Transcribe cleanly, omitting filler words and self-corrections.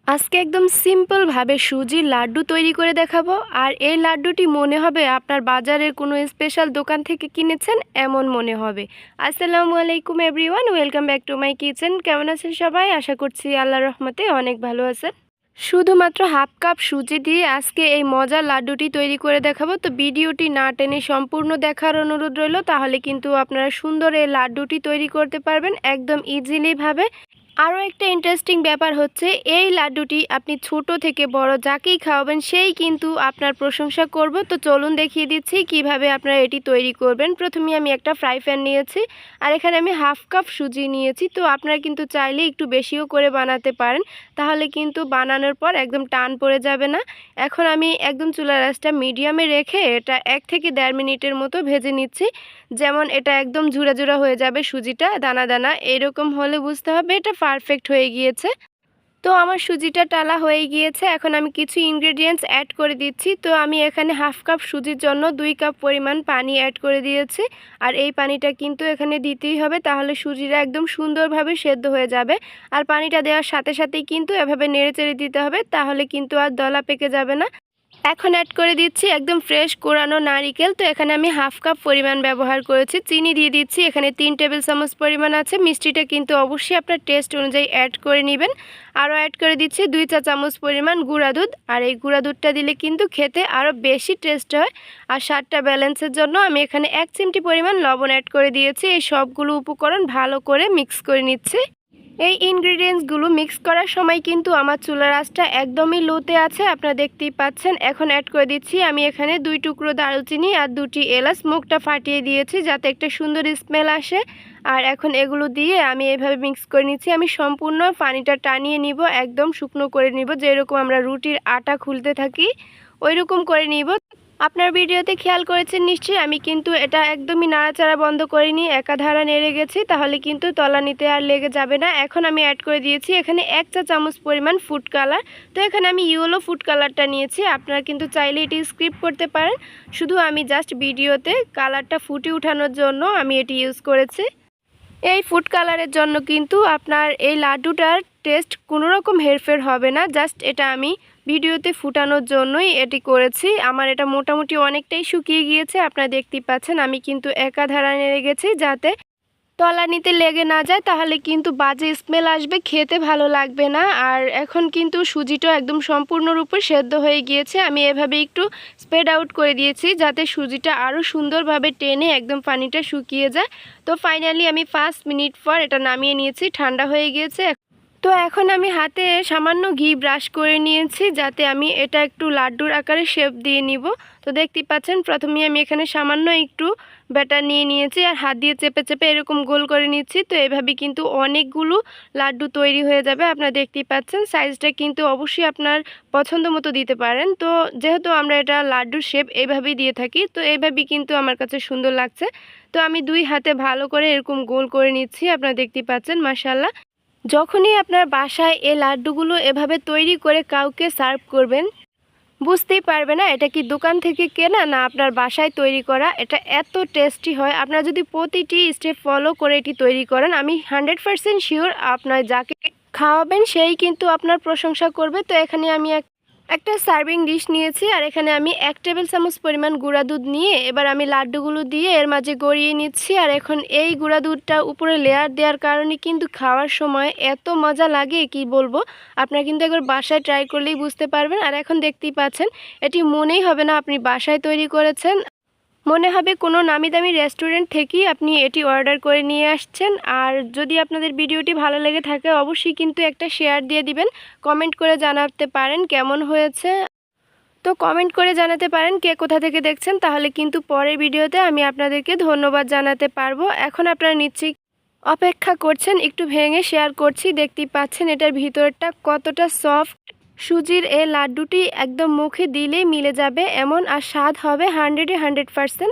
আজকে একদম সিম্পলভাবে সুজির লাড্ডু তৈরি করে দেখাবো। আর এই লাড্ডুটি মনে হবে আপনার বাজারের কোনো স্পেশাল দোকান থেকে কিনেছেন এমন মনে হবে। আসসালামু আলাইকুম everyone, welcome back to my kitchen. কেমন আছেন সবাই? আশা করছি আল্লাহর রহমতে অনেক ভালো আছেন। শুধুমাত্র হাফ কাপ সুজি দিয়ে আজকে এই মজার লাড্ডুটি তৈরি করে দেখাবো। তো ভিডিওটি না টেনে সম্পূর্ণ দেখার অনুরোধ রইল, তাহলে কিন্তু আপনারা সুন্দর এই লাড্ডুটি তৈরি করতে পারবেন একদম ইজিলিভাবে। আরও একটা ইন্টারেস্টিং ব্যাপার হচ্ছে, এই লাড্ডুটি আপনি ছোট থেকে বড় যাকেই খাওয়াবেন সেই কিন্তু আপনার প্রশংসা করব। তো চলুন দেখিয়ে দিচ্ছি কিভাবে আপনারা এটি তৈরি করবেন। প্রথমে আমি একটা ফ্রাই প্যান নিয়েছি, আর এখানে আমি হাফ কাপ সুজি নিয়েছি। তো আপনারা কিন্তু চাইলে একটু বেশিও করে বানাতে পারেন, তাহলে কিন্তু বানানোর পর একদম টান পড়ে যাবে না। এখন আমি একদম চুলার আঁচটা মিডিয়ামে রেখে এটা 1 থেকে 1.5 মিনিটের মতো ভেজে নিচ্ছি। যেমন এটা একদম ঝুরা ঝুরা হয়ে যাবে, সুজিটা দানা দানা এরকম হলে বুঝতে হবে এটা পারফেক্ট হয়ে গিয়েছে। তো আমার সুজিটা টালা হয়ে গিয়েছে। এখন আমি কিছু ইনগ্রেডিয়েন্টস অ্যাড করে দিচ্ছি। তো আমি এখানে হাফ কাপ সুজির জন্য 2 কাপ পরিমাণ পানি অ্যাড করে দিয়েছি। আর এই পানিটা কিন্তু এখানে দিতেই হবে, তাহলে সুজিটা একদম সুন্দরভাবে সেদ্ধ হয়ে যাবে। আর পানিটা দেওয়ার সাথে সাথেই কিন্তু এভাবে নেড়েচেড়ে দিতে হবে, তাহলে কিন্তু আর দলা পেকে যাবে না। এখন অ্যাড করে দিচ্ছি একদম ফ্রেশ কোরানো নারিকেল। তো এখানে আমি হাফ কাপ পরিমাণ ব্যবহার করেছি। চিনি দিয়ে দিচ্ছি এখানে 3 টেবিল চামচ পরিমাণ আছে। মিষ্টিটা কিন্তু অবশ্যই আপনার টেস্ট অনুযায়ী অ্যাড করে নেবেন। আরও অ্যাড করে দিচ্ছি 2 চা চামচ পরিমাণ গুঁড়া দুধ। আর এই গুঁড়া দুধটা দিলে কিন্তু খেতে আরও বেশি টেস্ট হয়। আর স্বাদটা ব্যালেন্সের জন্য আমি এখানে 1 চিমটি পরিমাণ লবণ অ্যাড করে দিয়েছি। এই সবগুলো উপকরণ ভালো করে মিক্স করে নিচ্ছি। এই ইনগ্রিডিয়েন্টসগুলো মিক্স করার সময় কিন্তু আমার চুলার আঁচটা একদমই লোতে আছে, আপনারা দেখতেই পাচ্ছেন। এখন অ্যাড করে দিচ্ছি আমি এখানে 2 টুকরো দারুচিনি আর 2টি এলাচ, মুখটা ফাটিয়ে দিয়েছি যাতে একটা সুন্দর স্মেল আসে। আর এখন এগুলো দিয়ে আমি এইভাবে মিক্স করে নিচ্ছি। আমি সম্পূর্ণ পানিটা টানিয়ে নিব, একদম শুকনো করে নিব, যেরকম আমরা রুটির আটা খুলতে থাকি ওই রকম করে নিব। আপনার ভিডিওতে খেয়াল করেছেন নিশ্চয়ই, আমি কিন্তু এটা একদমই নাড়াচাড়া বন্ধ করিনি, একাধারা নেড়ে গেছি, তাহলে কিন্তু তলানিতে আর লেগে যাবে না। এখন আমি অ্যাড করে দিয়েছি এখানে 1 চা চামচ পরিমাণ ফুড কালার। তো এখানে আমি ইয়েলো ফুড কালারটা নিয়েছি, আপনারা কিন্তু চাইলে এটি স্কিপ করতে পারেন। শুধু আমি জাস্ট ভিডিওতে কালারটা ফুটে ওঠানোর জন্য আমি এটি ইউজ করেছি। এই ফুড কালারের জন্য কিন্তু আপনার এই লাড্ডুটার টেস্ট কোনো রকম হেরফের হবে না। জাস্ট এটা আমি ভিডিওতে ফুটানোর জন্যই এটি করেছি। আমার এটা মোটামুটি অনেকটাই শুকিয়ে গিয়েছে, আপনারা দেখতেই পাচ্ছেন। আমি কিন্তু একাধারা নেড়ে গেছি যাতে তলানিতে লেগে না যায়, তাহলে কিন্তু বাজে স্মেল আসবে, খেতে ভালো লাগবে না। আর এখন কিন্তু সুজিটা একদম সম্পূর্ণরূপে সেদ্ধ হয়ে গিয়েছে। আমি এভাবে একটু স্প্রেড আউট করে দিয়েছি যাতে সুজিটা আরও সুন্দরভাবে টেনে একদম পানিটা শুকিয়ে যায়। তো ফাইনালি আমি 5 মিনিট পর এটা নামিয়ে নিয়েছি, ঠান্ডা হয়ে গিয়েছে। তো এখন আমি হাতে সামান্য ঘি ব্রাশ করে নিয়েছি যাতে আমি এটা একটু লাড্ডুর আকারে শেপ দিয়ে নিব। তো দেখতেই পাচ্ছেন, প্রথমে আমি এখানে সামান্য একটু ব্যাটার নিয়ে নিয়েছি আর হাত দিয়ে চেপে চেপে এরকম গোল করে নিচ্ছি। তো এভাবে কিন্তু অনেকগুলো লাড্ডু তৈরি হয়ে যাবে। আপনারা দেখতেই পাচ্ছেন, সাইজটা কিন্তু অবশ্যই আপনার পছন্দ মতো দিতে পারেন। তো যেহেতু আমরা এটা লাড্ডুর শেপ এইভাবেই দিয়ে থাকি, তো এইভাবেই কিন্তু আমার কাছে সুন্দর লাগছে। তো আমি 2 হাতে ভালো করে এরকম গোল করে নিচ্ছি, আপনারা দেখতেই পাচ্ছেন। মাশাআল্লাহ, যখনই আপনার বাসায় এই লাড্ডুগুলো এভাবে তৈরি করে কাউকে সার্ভ করবেন, বুঝতেই পারবে না এটা কি দোকান থেকে কেনা না আপনার বাসায় তৈরি করা। এটা এত টেস্টি হয়, আপনারা যদি প্রতিটি স্টেপ ফলো করে এটি তৈরি করেন, আমি 100% শিওর আপনার যাকে খাওয়াবেন সেই কিন্তু আপনার প্রশংসা করবে। তো এখানে আমি একটা সার্ভিং ডিশ নিয়েছি, আর এখানে আমি 1 টেবিল চামচ পরিমাণ গুঁড়া দুধ নিয়ে এবার আমি লাড্ডুগুলো দিয়ে এর মাঝে গড়িয়ে নিচ্ছি। আর এখন এই গুঁড়া দুধটা উপরে লেয়ার দেওয়ার কারণে কিন্তু খাওয়ার সময় এত মজা লাগে কি বলবো। আপনারা কিন্তু একবার বাসায় ট্রাই করলেই বুঝতে পারবেন। আর এখন দেখতেই পাচ্ছেন, এটি মনেই হবে না আপনি বাসায় তৈরি করেছেন, মনে হবে কোনো নামি দামি রেস্টুরেন্ট থেকেই আপনি এটি অর্ডার করে নিয়ে আসছেন। আর যদি আপনাদের ভিডিওটি ভালো লেগে থাকে অবশ্যই কিন্তু একটা শেয়ার দিয়ে দিবেন, কমেন্ট করে জানাতে পারেন কেমন হয়েছে। তো কমেন্ট করে জানাতে পারেন কে কোথা থেকে দেখছেন, তাহলে কিন্তু পরের ভিডিওতে আমি আপনাদেরকে ধন্যবাদ জানাতে পারবো। এখন আপনারা নিশ্চয়ই অপেক্ষা করছেন, একটু ভেঙে শেয়ার করছি। দেখতেই পাচ্ছেন এটার ভিতরটা কতটা সফট। সুজির এই লাড্ডুটি একদম মুখে দিলেই মিলে যাবে এমন, আর স্বাদ হবে 100-এ 100%।